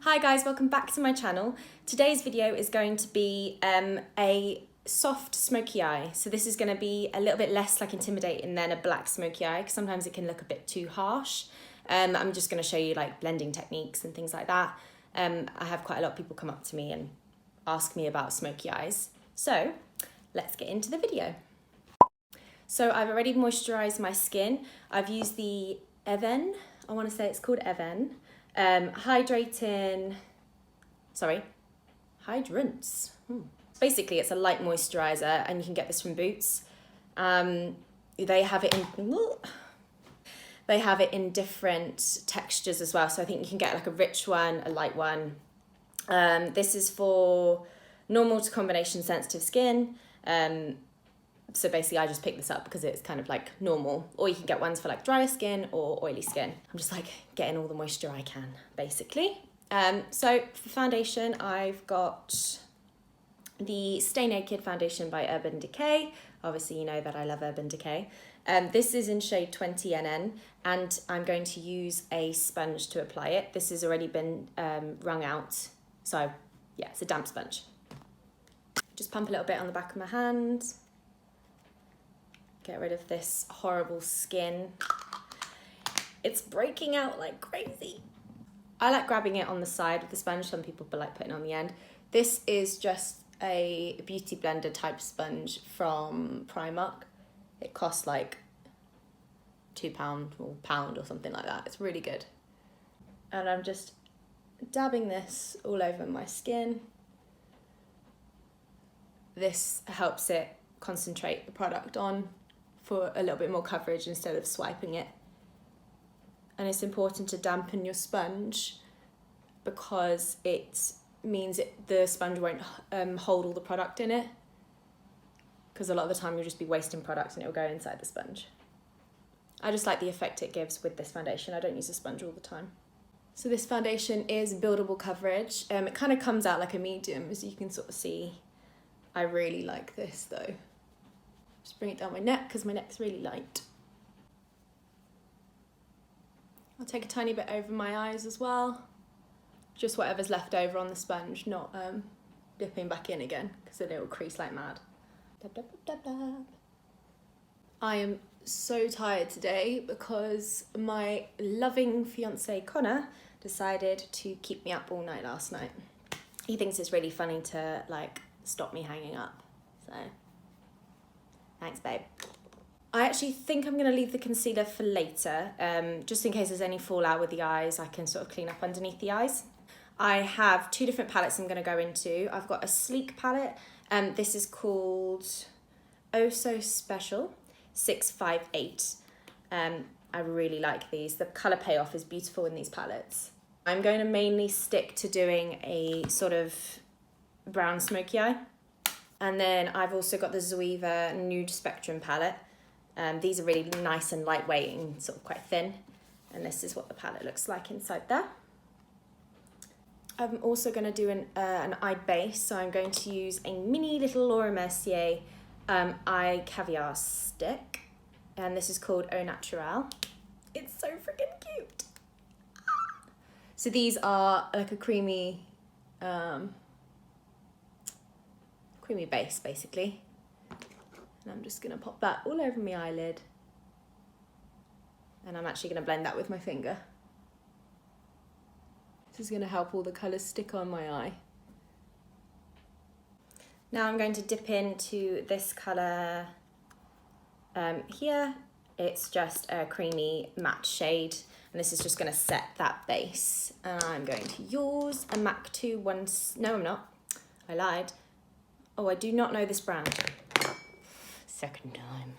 Hi guys, welcome back to my channel. Today's video is going to be a soft smoky eye. So this is going to be a little bit less like intimidating than a black smoky eye because sometimes it can look a bit too harsh. I'm just going to show you like blending techniques and things like that. I have quite a lot of people come up to me and ask me about smoky eyes. So let's get into the video. So I've already moisturized my skin. I've used the Avène, I want to say it's called Avène. Hydrants. Basically, it's a light moisturizer, and you can get this from Boots. They have it in different textures as well. So I think you can get like a rich one, a light one. This is for normal to combination sensitive skin. So basically I just picked this up because it's kind of like normal, or you can get ones for like drier skin or oily skin. I'm just like getting all the moisture I can, basically. So for foundation, I've got the Stay Naked foundation by Urban Decay. Obviously you know that I love Urban Decay. This is in shade 20NN, and I'm going to use a sponge to apply it. This has already been wrung out, so yeah, it's a damp sponge. Just pump a little bit on the back of my hand. Get rid of this horrible skin. It's breaking out like crazy. I like grabbing it on the side of the sponge. Some people like putting it on the end. This is just a beauty blender type sponge from Primark. It costs like £2 or £1 or something like that. It's really good. And I'm just dabbing this all over my skin. This helps it concentrate the product on for a little bit more coverage instead of swiping it. And it's important to dampen your sponge because it means the sponge won't hold all the product in it, because a lot of the time you'll just be wasting product and it'll go inside the sponge. I just like the effect it gives with this foundation. I don't use a sponge all the time. So this foundation is buildable coverage. It kind of comes out like a medium, as you can sort of see. I really like this though. Just bring it down my neck because my neck's really light. I'll take a tiny bit over my eyes as well. Just whatever's left over on the sponge, not dipping back in again because then it will crease like mad. Dab, dab, dab, dab, dab. I am so tired today because my loving fiance Connor decided to keep me up all night last night. He thinks it's really funny to like stop me hanging up, so thanks, babe. I actually think I'm going to leave the concealer for later, just in case there's any fallout with the eyes. I can sort of clean up underneath the eyes. I have two different palettes I'm going to go into. I've got a sleek palette. This is called Oh So Special 658. I really like these. The colour payoff is beautiful in these palettes. I'm going to mainly stick to doing a sort of brown smoky eye. And then I've also got the Zoeva Nude Spectrum palette. These are really nice and lightweight and sort of quite thin. And this is what the palette looks like inside there. I'm also going to do an eye base. So I'm going to use a mini little Laura Mercier eye Caviar stick. And this is called Au Naturel. It's so freaking cute. So these are like a creamy base basically, and I'm just gonna pop that all over my eyelid, and I'm actually gonna blend that with my finger. This is gonna help all the colours stick on my eye. Now I'm going to dip into this colour here. It's just a creamy matte shade, and this is just gonna set that base. And I'm going to use a MAC 2 no I'm not, I lied. Oh, I do not know this brand. Second time.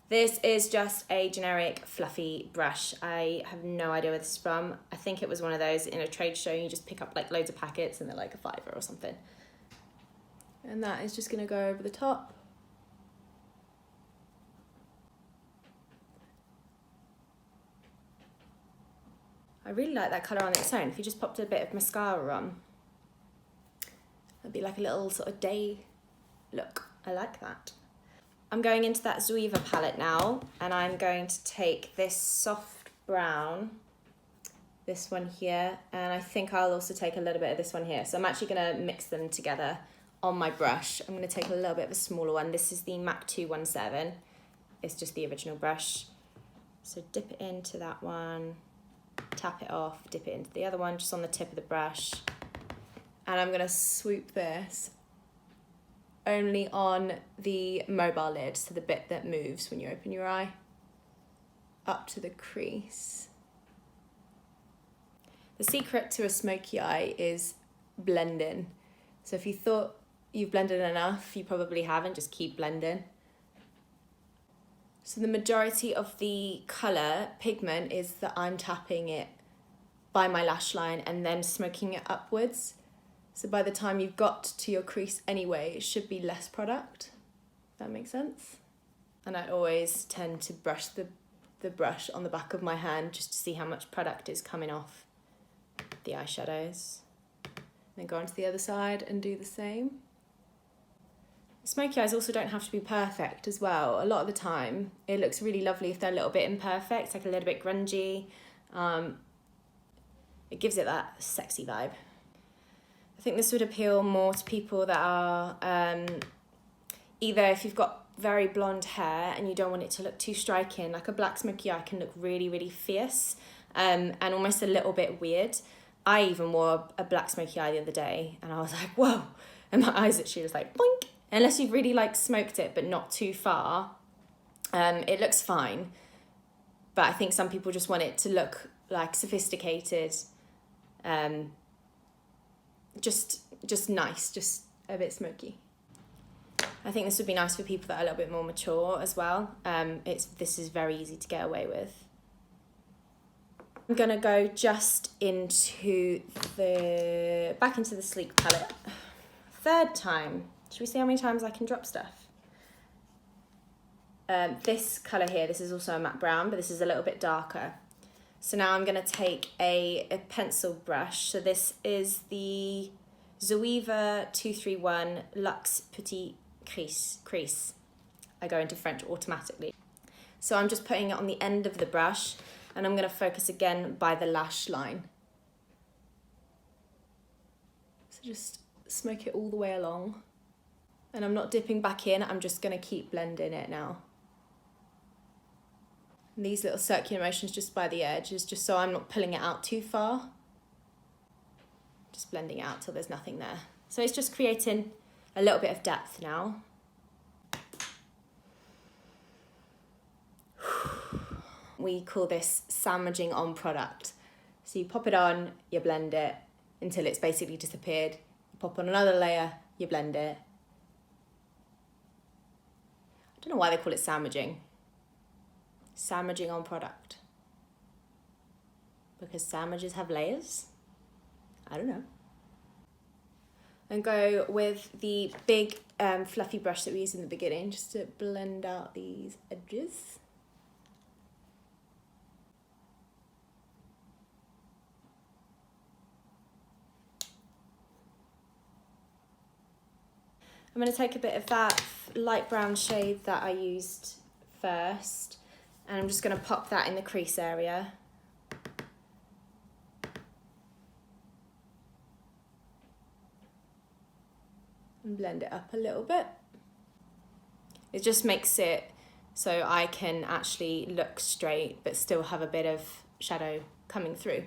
This is just a generic fluffy brush. I have no idea where this is from. I think it was one of those in a trade show. You just pick up like loads of packets and they're like a £5 or something. And that is just gonna go over the top. I really like that colour on its own. If you just popped a bit of mascara on, it'd be like a little sort of day look. I like that. I'm going into that Zoeva palette now, and I'm going to take this soft brown this one here, and I think I'll also take a little bit of this one here. So I'm actually gonna mix them together on my brush. I'm gonna take a little bit of a smaller one. This is the MAC 217. It's just the original brush. So dip it into that one, tap it off, dip it into the other one, just on the tip of the brush. And I'm gonna swoop this only on the mobile lid, so the bit that moves when you open your eye, up to the crease. The secret to a smoky eye is blending. So if you thought you've blended enough, you probably haven't, just keep blending. So the majority of the colour pigment is that I'm tapping it by my lash line and then smoking it upwards. So by the time you've got to your crease anyway, it should be less product. That makes sense? And I always tend to brush the brush on the back of my hand just to see how much product is coming off the eyeshadows. Then go on to the other side and do the same. Smoky eyes also don't have to be perfect as well. A lot of the time, it looks really lovely if they're a little bit imperfect, like a little bit grungy. It gives it that sexy vibe. I think this would appeal more to people that are either if you've got very blonde hair and you don't want it to look too striking, like a black smoky eye can look really, really fierce and almost a little bit weird. I even wore a black smoky eye the other day and I was like, whoa, and my eyes actually was like, boink. Unless you've really like smoked it but not too far, it looks fine. But I think some people just want it to look like sophisticated, just nice, just a bit smoky. I think this would be nice for people that are a little bit more mature as well. This is very easy to get away with. I'm gonna go just back into the sleek palette. Third time. Should we see how many times I can drop stuff? This colour here, this is also a matte brown, but this is a little bit darker. So now I'm gonna take a pencil brush. So this is the Zoeva 231 Luxe Petit Crease. I go into French automatically. So I'm just putting it on the end of the brush and I'm gonna focus again by the lash line. So just smoke it all the way along. And I'm not dipping back in, I'm just gonna keep blending it now. And these little circular motions just by the edge is just so I'm not pulling it out too far. Just blending it out till there's nothing there. So it's just creating a little bit of depth now. We call this sandwiching on product. So you pop it on, you blend it until it's basically disappeared. You pop on another layer, you blend it. I don't know why they call it sandwiching. Sandwiching on product. Because sandwiches have layers? I don't know. And go with the big fluffy brush that we used in the beginning just to blend out these edges. I'm going to take a bit of that light brown shade that I used first and I'm just going to pop that in the crease area. And blend it up a little bit. It just makes it so I can actually look straight but still have a bit of shadow coming through.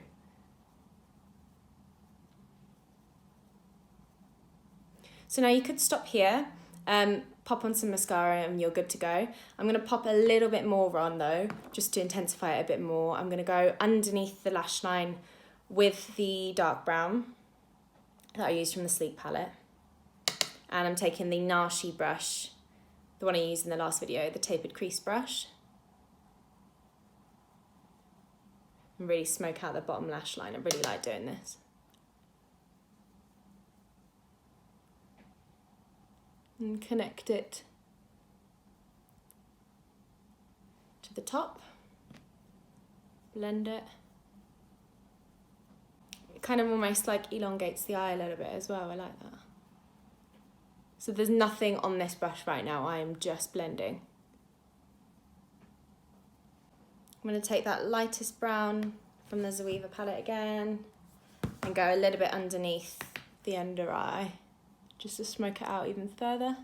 So now you could stop here, pop on some mascara and you're good to go. I'm gonna pop a little bit more on though, just to intensify it a bit more. I'm gonna go underneath the lash line with the dark brown that I used from the Sleek palette. And I'm taking the Nanshy brush, the one I used in the last video, the Tapered crease brush. And really smoke out the bottom lash line. I really like doing this. And connect it to the top, blend it. It kind of almost like elongates the eye a little bit as well, I like that. So there's nothing on this brush right now, I am just blending. I'm going to take that lightest brown from the Zoeva palette again, and go a little bit underneath the under eye, just to smoke it out even further.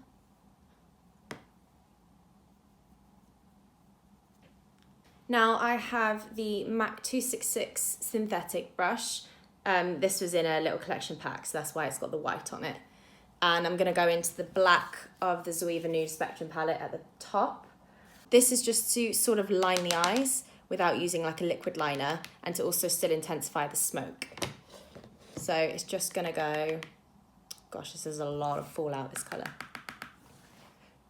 Now I have the MAC 266 synthetic brush. This was in a little collection pack, so that's why it's got the white on it. And I'm gonna go into the black of the Zoeva Nude Spectrum palette at the top. This is just to sort of line the eyes without using like a liquid liner, and to also still intensify the smoke. So it's just gonna go, gosh, this is a lot of fallout, this color.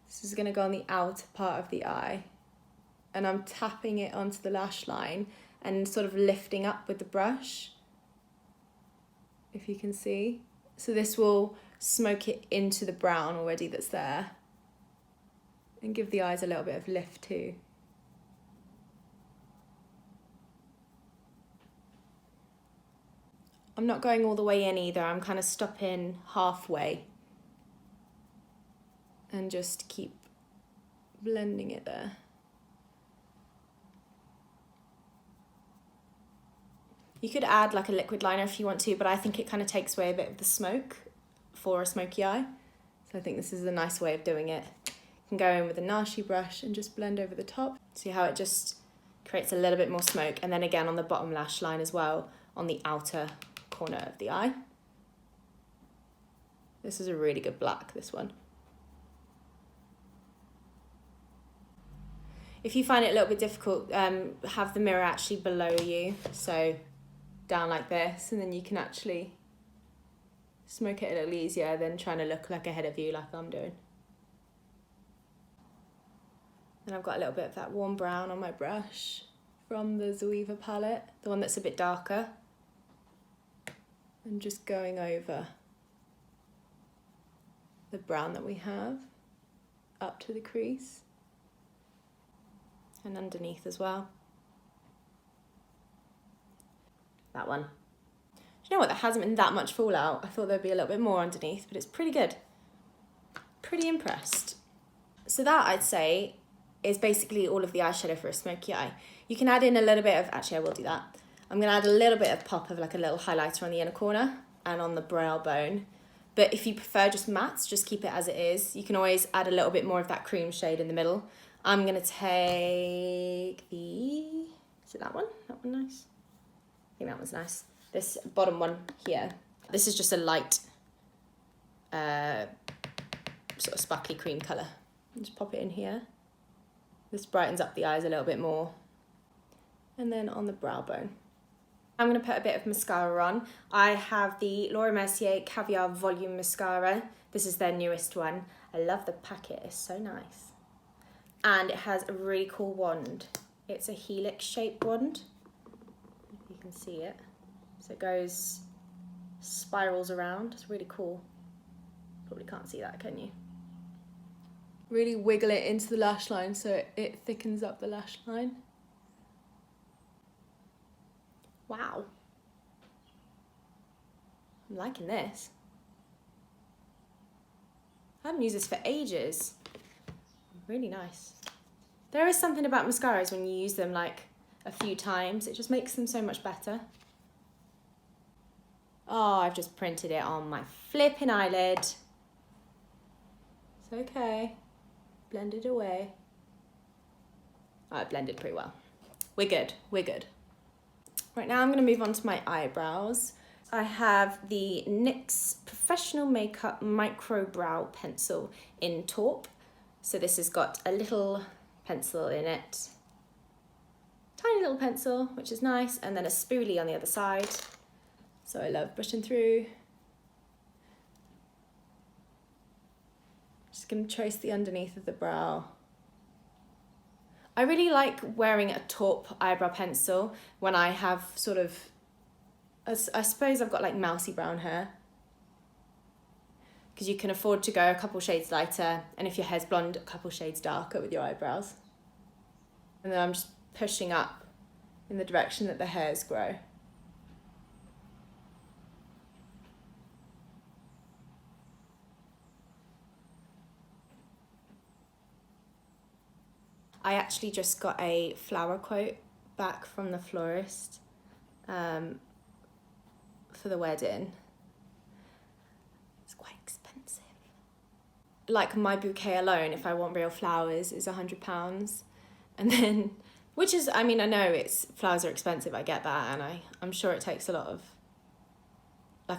This is gonna go on the outer part of the eye, and I'm tapping it onto the lash line and sort of lifting up with the brush, if you can see. So this will smoke it into the brown already that's there, and give the eyes a little bit of lift too. I'm not going all the way in either, I'm kind of stopping halfway and just keep blending it there. You could add like a liquid liner if you want to, but I think it kind of takes away a bit of the smoke for a smoky eye. So I think this is a nice way of doing it. You can go in with a Nanshy brush and just blend over the top. See how it just creates a little bit more smoke, and then again on the bottom lash line as well, on the outer corner of the eye. This is a really good black, this one. If you find it a little bit difficult, have the mirror actually below you, so down like this, and then you can actually smoke it a little easier than trying to look like ahead of you like I'm doing. And I've got a little bit of that warm brown on my brush from the Zoeva palette, the one that's a bit darker. And just going over the brown that we have up to the crease and underneath as well. That one. Do you know what, there hasn't been that much fallout. I thought there'd be a little bit more underneath, but it's pretty good. Pretty impressed. So that, I'd say, is basically all of the eyeshadow for a smoky eye. You can add in a little bit of, actually I will do that. I'm gonna add a little bit of pop of like a little highlighter on the inner corner and on the brow bone. But if you prefer just mattes, just keep it as it is. You can always add a little bit more of that cream shade in the middle. I'm gonna take the, is it that one? That one nice? I think that one's nice. This bottom one here. This is just a light, sort of sparkly cream colour. Just pop it in here. This brightens up the eyes a little bit more. And then on the brow bone. I'm going to put a bit of mascara on. I have the Laura Mercier Caviar Volume Mascara. This is their newest one. I love the packet, it's so nice. And it has a really cool wand. It's a helix shaped wand, if you can see it. So it goes, spirals around, it's really cool. Probably can't see that, can you? Really wiggle it into the lash line so it thickens up the lash line. Wow. I'm liking this. I haven't used this for ages. Really nice. There is something about mascaras when you use them like a few times, it just makes them so much better. Oh, I've just printed it on my flipping eyelid. It's okay. Blend it away. Oh, it blended pretty well. We're good, we're good. Right, now I'm going to move on to my eyebrows. I have the NYX Professional Makeup Micro Brow Pencil in Taupe. So this has got a little pencil in it. Tiny little pencil, which is nice, and then a spoolie on the other side. So I love brushing through. Just going to trace the underneath of the brow. I really like wearing a taupe eyebrow pencil when I have sort of, I suppose I've got like mousy brown hair. Because you can afford to go a couple shades lighter, and if your hair's blonde, a couple shades darker with your eyebrows. And then I'm just pushing up in the direction that the hairs grow. I actually just got a flower quote back from the florist, for the wedding. It's quite expensive. Like my bouquet alone, if I want real flowers, is £100. And then, which is, I mean, I know flowers are expensive, I get that, and I'm sure it takes a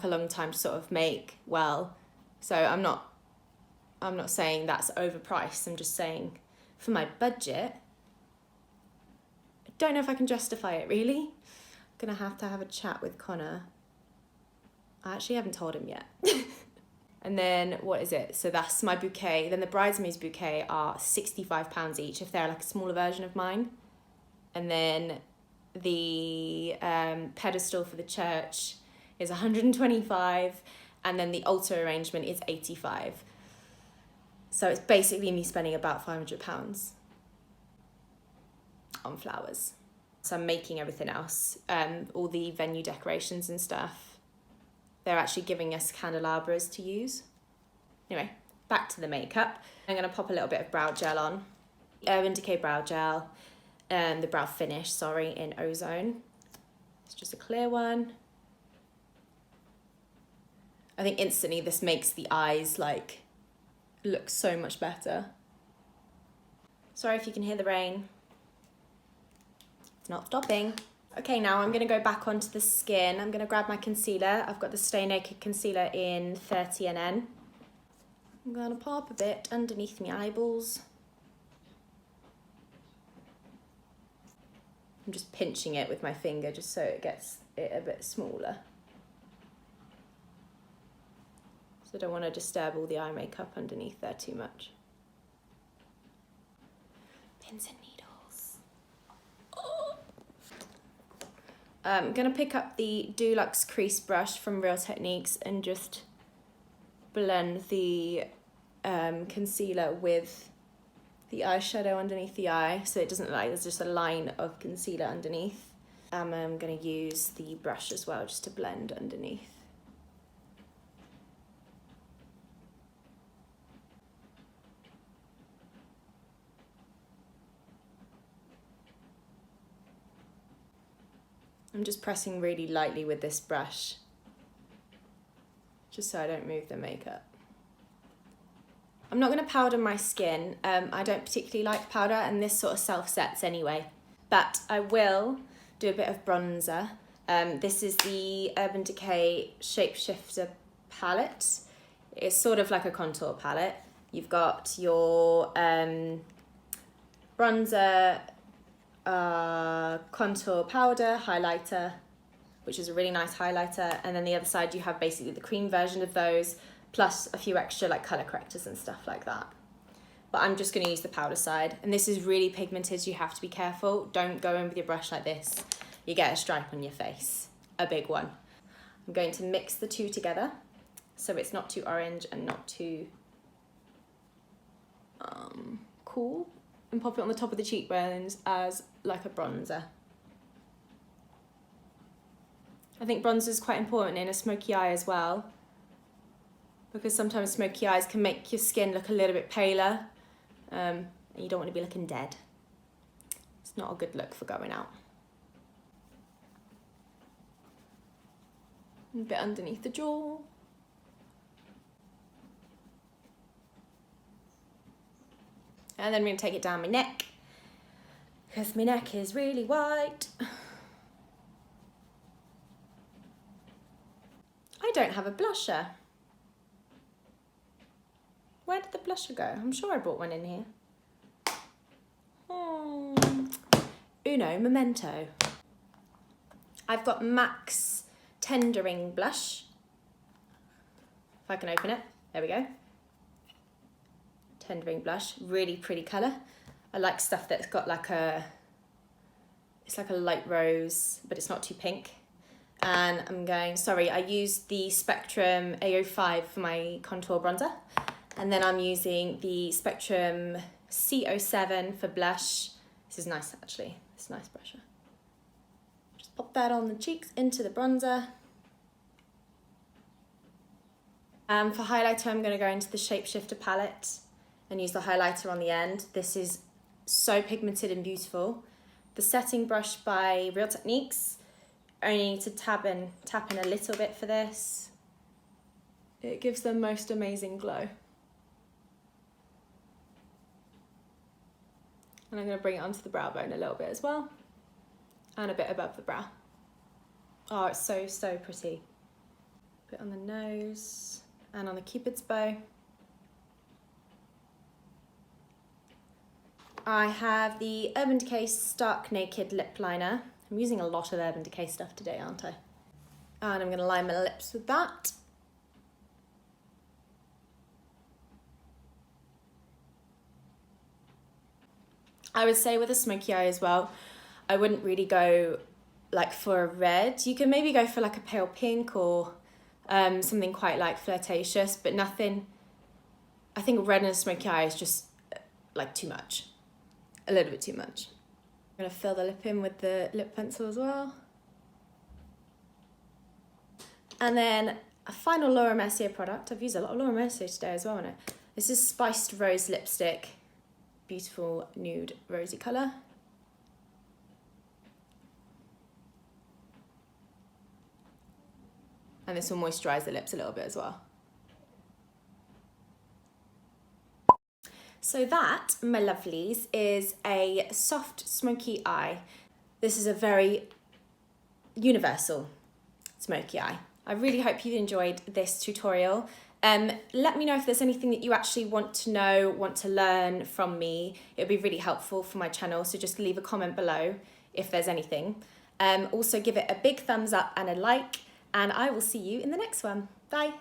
long time to sort of make well. So I'm not saying that's overpriced. I'm just saying for my budget, I don't know if I can justify it really. I'm gonna have to have a chat with Connor. I actually haven't told him yet. And then what is it? So that's my bouquet. Then the bridesmaids bouquet are £65 each if they're like a smaller version of mine. And then the pedestal for the church is 125, and then the altar arrangement is 85. So it's basically me spending about £500 on flowers. So I'm making everything else, all the venue decorations and stuff. They're actually giving us candelabras to use. Anyway, back to the makeup. I'm gonna pop a little bit of brow gel on. Avène Decay brow gel, the brow finish, sorry, in Ozone. It's just a clear one. I think instantly this makes the eyes like look so much better. Sorry if you can hear the rain. It's not stopping. Okay, now I'm gonna go back onto the skin. I'm gonna grab my concealer. I've got the Stay Naked concealer in 30NN. I'm gonna pop a bit underneath my eyeballs. I'm just pinching it with my finger just so it gets it a bit smaller. So I don't want to disturb all the eye makeup underneath there too much. Pins and needles. Oh. I'm going to pick up the Deluxe Crease brush from Real Techniques and just blend the concealer with the eyeshadow underneath the eye so it doesn't look like there's just a line of concealer underneath. I'm going to use the brush as well just to blend underneath. I'm just pressing really lightly with this brush, just so I don't move the makeup. I'm not going to powder my skin. I don't particularly like powder, and this sort of self-sets anyway. But I will do a bit of bronzer. This is the Urban Decay Shapeshifter palette. It's sort of like a contour palette. You've got your bronzer, contour powder, highlighter, which is a really nice highlighter, and then the other side you have basically the cream version of those, plus a few extra like colour correctors and stuff like that. But I'm just going to use the powder side, and this is really pigmented, so you have to be careful. Don't go in with your brush like this. You get a stripe on your face, a big one. I'm going to mix the two together so it's not too orange and not too cool, and pop it on the top of the cheekbones as like a bronzer. I think bronzer is quite important in a smoky eye as well, because sometimes smoky eyes can make your skin look a little bit paler, and you don't want to be looking dead. It's not a good look for going out. A bit underneath the jaw. And then I'm going to take it down my neck, because my neck is really white. I don't have a blusher. Where did the blusher go? I'm sure I brought one in here. Oh, uno memento. I've got MAC's Tendering blush. If I can open it, there we go. Tendering blush, really pretty colour. I like stuff that's got like it's like a light rose, but it's not too pink. And I used the Spectrum A05 for my contour bronzer. And then I'm using the Spectrum C07 for blush. This is nice actually, it's a nice brusher. Just pop that on the cheeks into the bronzer. For highlighter, I'm gonna go into the Shapeshifter palette and use the highlighter on the end. This is so pigmented and beautiful. The setting brush by Real Techniques only need to tap in a little bit for this. It gives the most amazing glow. And I'm going to bring it onto the brow bone a little bit as well. And a bit above the brow. Oh, it's so, so pretty. A bit on the nose and on the Cupid's bow. I have the Urban Decay Stark Naked Lip Liner. I'm using a lot of Urban Decay stuff today, aren't I? And I'm going to line my lips with that. I would say with a smoky eye as well, I wouldn't really go like for a red. You can maybe go for like a pale pink or something quite like flirtatious, but nothing. I think red and a smoky eye is just like too much, a little bit too much. I'm gonna fill the lip in with the lip pencil as well. And then a final Laura Mercier product. I've used a lot of Laura Mercier today as well on it. This is Spiced Rose Lipstick. Beautiful nude rosy colour. And this will moisturise the lips a little bit as well. So that, my lovelies, is a soft smoky eye. This is a very universal smoky eye. I really hope you enjoyed this tutorial. Let me know if there's anything that you actually want to know, want to learn from me. It would be really helpful for my channel, so just leave a comment below if there's anything. Also give it a big thumbs up and a like, and I will see you in the next one. Bye.